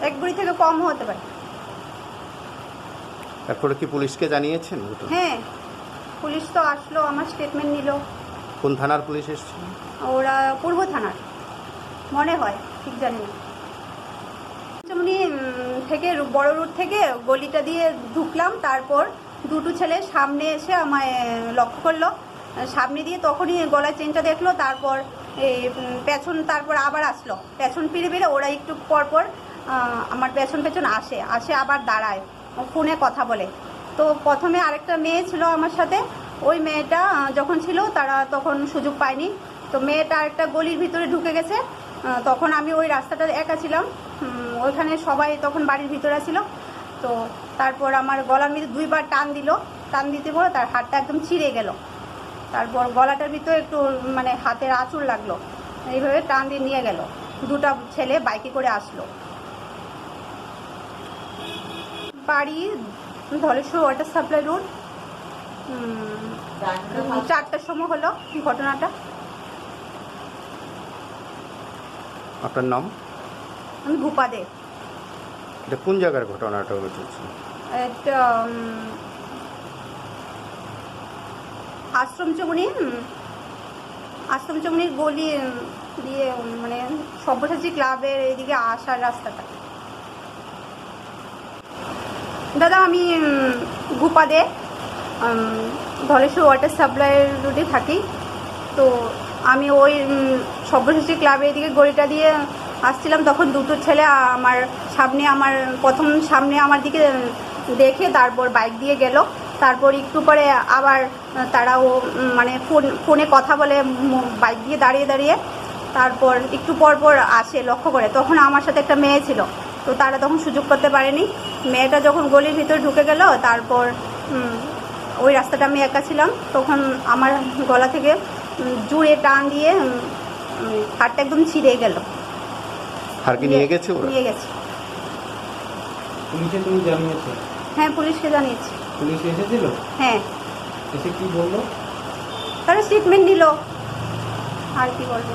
এক বুড়ি থেকে কম হতে পারে। তারপরে কি পুলিশকে জানিয়েছেন? হ্যাঁ, পুলিশ তো আসলো, আমার স্টেটমেন্ট নিল। কোন থানার পুলিশ এসেছে? ওরা পূর্ব থানার মনে হয়, ঠিক জানি না। যেমনি থেকে বড় রুট থেকে গলিটা দিয়ে ঢুকলাম, তারপর দুটো ছেলে সামনে এসে আমায় লক্ষ্য করলো। সামনে দিয়ে তখনই গলায় চেনটা দেখলো, তারপর এই পেছন, তারপর আবার আসলো পেছন ফিরে ওরা একটু পরপর আমার পেছন আসে আবার দাঁড়ায়, ফোনে কথা বলে। তো প্রথমে আরেকটা মেয়ে ছিল আমার সাথে, ওই মেয়েটা যখন ছিল তারা তখন সুযোগ পায়নি। তো মেয়েটা আরেকটা গলির ভিতরে ঢুকে গেছে, তখন আমি ওই রাস্তাটা একা ছিলাম, ওইখানে সবাই তখন বাড়ির ভিতরে ছিল। তো তারপর আমার গলার মধ্যে দুইবার টান দিতে বলে তার হাতটা একদম ছিঁড়ে গেল। তারপর গলাটার ভিতরে একটু মানে হাতের আঁচড় লাগলো, এইভাবে টান দিয়ে নিয়ে গেল। দুটা ছেলে বাইকে করে আসলো। বাড়ি ধলেশ্বর ওয়াটার সাপ্লাই রোড। 4টার সময় হলো ঘটনাটা। আপনার নাম? আমি ভূপা দে। এটা কোন জায়গার ঘটনাটা ঘটেছে? এটা আশ্রমচমনির গলি দিয়ে, মানে সব্যসাচী ক্লাবের এইদিকে আসার রাস্তাটা। দাদা আমি ভূপা দে, ধলেশ্বর ওয়াটার সাপ্লাই রোডে থাকি। তো আমি ওই সব্যসাচী ক্লাবের এদিকে গলিটা দিয়ে আসছিলাম, তখন দুটো ছেলে আমার সামনে আমার দিকে দেখে তারপর বাইক দিয়ে গেল। তারপর একটু পরে আবার তারাও মানে ফোনে কথা বলে বাইক দিয়ে দাঁড়িয়ে তারপর একটু পর আসে লক্ষ্য করে। তখন আমার সাথে একটা মেয়ে ছিল, তো তারা তখন সুযোগ করতে পারেনি। মেয়েটা যখন গলির ভিতরে ঢুকে গেল, তারপর ওই রাস্তাটা আমি একা ছিলাম, তখন আমার গলা থেকে জুড়ে টান দিয়ে হাতটা একদম ছিঁড়ে গেল। নিয়ে গেছে? পুলিশে তুমি জানিয়েছো? হ্যাঁ, পুলিশকে জানিয়েছি। পুলিশ এসেছিল? হ্যাঁ। এসে কি বললো? তারা স্টেটমেন্ট নিল, আর কি বলবো।